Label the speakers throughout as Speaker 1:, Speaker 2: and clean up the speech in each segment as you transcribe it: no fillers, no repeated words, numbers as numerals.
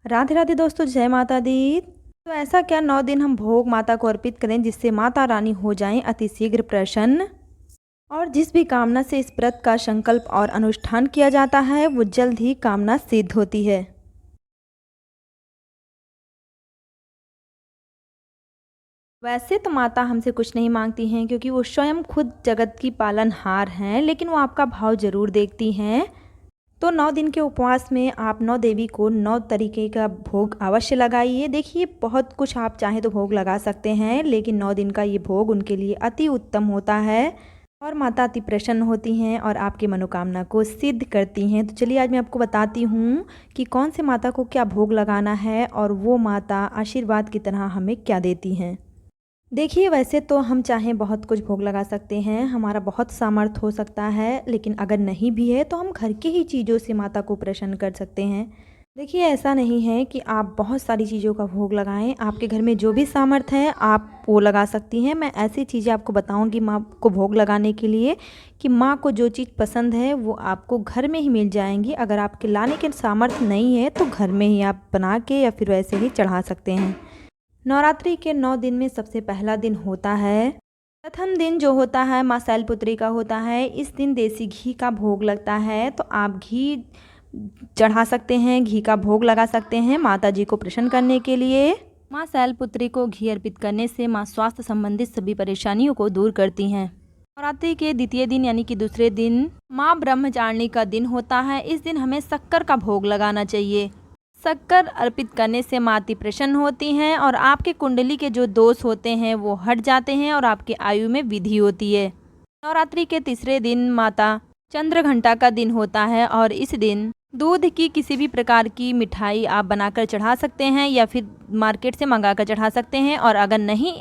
Speaker 1: राधे राधे दोस्तों, जय माता दी। तो ऐसा क्या 9 दिन हम भोग माता को अर्पित करें जिससे माता रानी हो जाएं अति शीघ्र प्रसन्न। और जिस भी कामना से इस व्रत का संकल्प और अनुष्ठान किया जाता है वो जल्द ही कामना सिद्ध होती है। वैसे तो माता हमसे कुछ नहीं मांगती हैं क्योंकि वो स्वयं खुद जगत की पालनहार हैं, लेकिन वो आपका भाव जरूर देखती हैं। तो 9 दिन के उपवास में आप 9 देवी को 9 तरीके का भोग अवश्य लगाइए। देखिए, बहुत कुछ आप चाहें तो भोग लगा सकते हैं, लेकिन 9 दिन का ये भोग उनके लिए अति उत्तम होता है और माता अति प्रसन्न होती हैं और आपकी मनोकामना को सिद्ध करती हैं। तो चलिए आज मैं आपको बताती हूँ कि कौन से माता को क्या भोग लगाना है और वो माता आशीर्वाद की तरह हमें क्या देती हैं। देखिए, वैसे तो हम चाहें बहुत कुछ भोग लगा सकते हैं, हमारा बहुत सामर्थ्य हो सकता है, लेकिन अगर नहीं भी है तो हम घर की ही चीज़ों से माता को प्रसन्न कर सकते हैं। देखिए, ऐसा नहीं है कि आप बहुत सारी चीज़ों का भोग लगाएं, आपके घर में जो भी सामर्थ्य है आप वो लगा सकती हैं। मैं ऐसी चीज़ें आपको बताऊंगी माँ को भोग लगाने के लिए कि माँ को जो चीज़ पसंद है वो आपको घर में ही मिल जाएंगी। अगर आपके लाने के सामर्थ्य नहीं है तो घर में ही आप बना के या फिर वैसे ही चढ़ा सकते हैं। नवरात्रि के 9 दिन में सबसे पहला दिन होता है, प्रथम दिन जो होता है माँ शैलपुत्री का होता है। इस दिन देसी घी का भोग लगता है, तो आप घी चढ़ा सकते हैं, घी का भोग लगा सकते हैं माता जी को प्रसन्न करने के लिए। माँ शैलपुत्री को घी अर्पित करने से माँ स्वास्थ्य संबंधित सभी परेशानियों को दूर करती हैं। नवरात्रि के द्वितीय दिन यानी कि दूसरे दिन माँ ब्रह्मचारिणी का दिन होता है। इस दिन हमें शक्कर का भोग लगाना चाहिए। शक्कर अर्पित करने से माता प्रसन्न होती हैं और आपके कुंडली के जो दोष होते हैं वो हट जाते हैं और आपके आयु में वृद्धि होती है। नवरात्रि के तीसरे दिन माता चंद्रघंटा का दिन होता है और इस दिन दूध की किसी भी प्रकार की मिठाई आप बनाकर चढ़ा सकते हैं या फिर मार्केट से मंगाकर चढ़ा सकते हैं, और अगर नहीं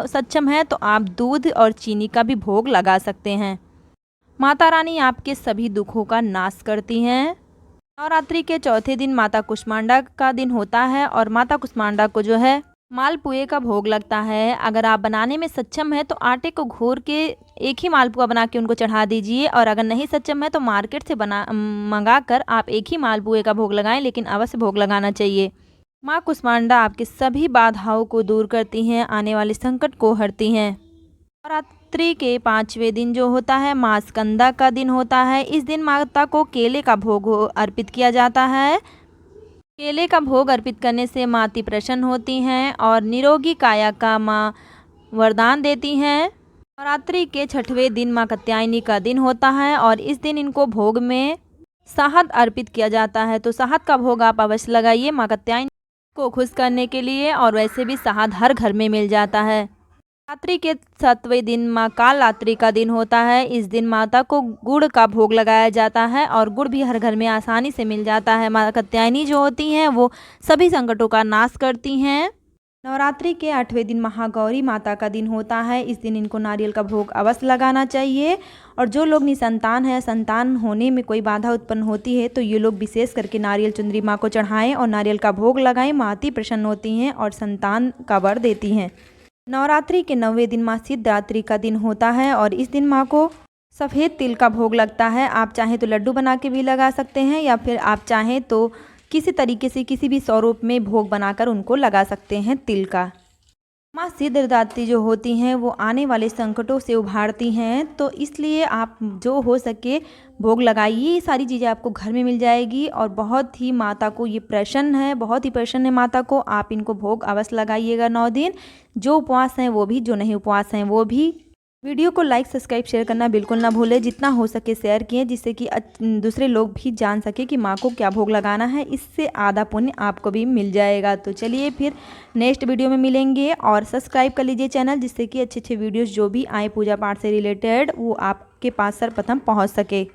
Speaker 1: सक्षम है तो आप दूध और चीनी का भी भोग लगा सकते हैं। माता रानी आपके सभी दुखों का नाश करती हैं। नवरात्रि के चौथे दिन माता कुष्मांडा का दिन होता है और माता कुष्मांडा को जो है मालपुए का भोग लगता है। अगर आप बनाने में सक्षम है तो आटे को घोर के एक ही मालपुआ बना के उनको चढ़ा दीजिए, और अगर नहीं सक्षम है तो मार्केट से मंगा कर आप एक ही मालपुए का भोग लगाएं, लेकिन अवश्य भोग लगाना चाहिए। माँ कुष्मांडा आपके सभी बाधाओं को दूर करती हैं, आने वाले संकट को हरती हैं। नवरात्रि के 5वें दिन जो होता है माँ स्कंदा का दिन होता है। इस दिन माता को केले का भोग अर्पित किया जाता है। केले का भोग अर्पित करने से माता प्रसन्न होती हैं और निरोगी काया का माँ वरदान देती हैं। नवरात्रि के 6वें दिन माँ कात्यायनी का दिन होता है और इस दिन इनको भोग में शहद अर्पित किया जाता है। तो शहद का भोग आप अवश्य लगाइए माँ कात्यायनी को खुश करने के लिए, और वैसे भी शहद हर घर में मिल जाता है। नवरात्रि के 7वें दिन माँ कालरात्रि का दिन होता है। इस दिन माता को गुड़ का भोग लगाया जाता है और गुड़ भी हर घर में आसानी से मिल जाता है। माँ कात्यायनी जो होती हैं वो सभी संकटों का नाश करती हैं। नवरात्रि के 8वें दिन महागौरी माता का दिन होता है। इस दिन इनको नारियल का भोग अवश्य लगाना चाहिए, और जो लोग निसंतान है, संतान होने में कोई बाधा उत्पन्न होती है तो ये लोग विशेष करके नारियल चुंदरी माँ को चढ़ाएं और नारियल का भोग लगाएं। माता प्रसन्न होती हैं और संतान का वर देती हैं। नवरात्रि के 9वें दिन माँ सिद्धरात्रि का दिन होता है और इस दिन माँ को सफ़ेद तिल का भोग लगता है। आप चाहें तो लड्डू बना के भी लगा सकते हैं या फिर आप चाहें तो किसी तरीके से किसी भी स्वरूप में भोग बनाकर उनको लगा सकते हैं तिल का। माँ सिद्धदात्री जो होती हैं वो आने वाले संकटों से उभारती हैं, तो इसलिए आप जो हो सके भोग लगाइए। ये सारी चीज़ें आपको घर में मिल जाएगी और बहुत ही माता को ये प्रसन्न है, बहुत ही प्रसन्न है माता को। आप इनको भोग अवश्य लगाइएगा 9 दिन, जो उपवास हैं वो भी, जो नहीं उपवास हैं वो भी। वीडियो को लाइक सब्सक्राइब शेयर करना बिल्कुल ना भूलें, जितना हो सके शेयर किए जिससे कि दूसरे लोग भी जान सके कि माँ को क्या भोग लगाना है। इससे आधा पुण्य आपको भी मिल जाएगा। तो चलिए फिर नेक्स्ट वीडियो में मिलेंगे, और सब्सक्राइब कर लीजिए चैनल जिससे कि अच्छे अच्छे वीडियोस जो भी आए पूजा पाठ से रिलेटेड वो आपके पास सर्वप्रथम पहुँच सके।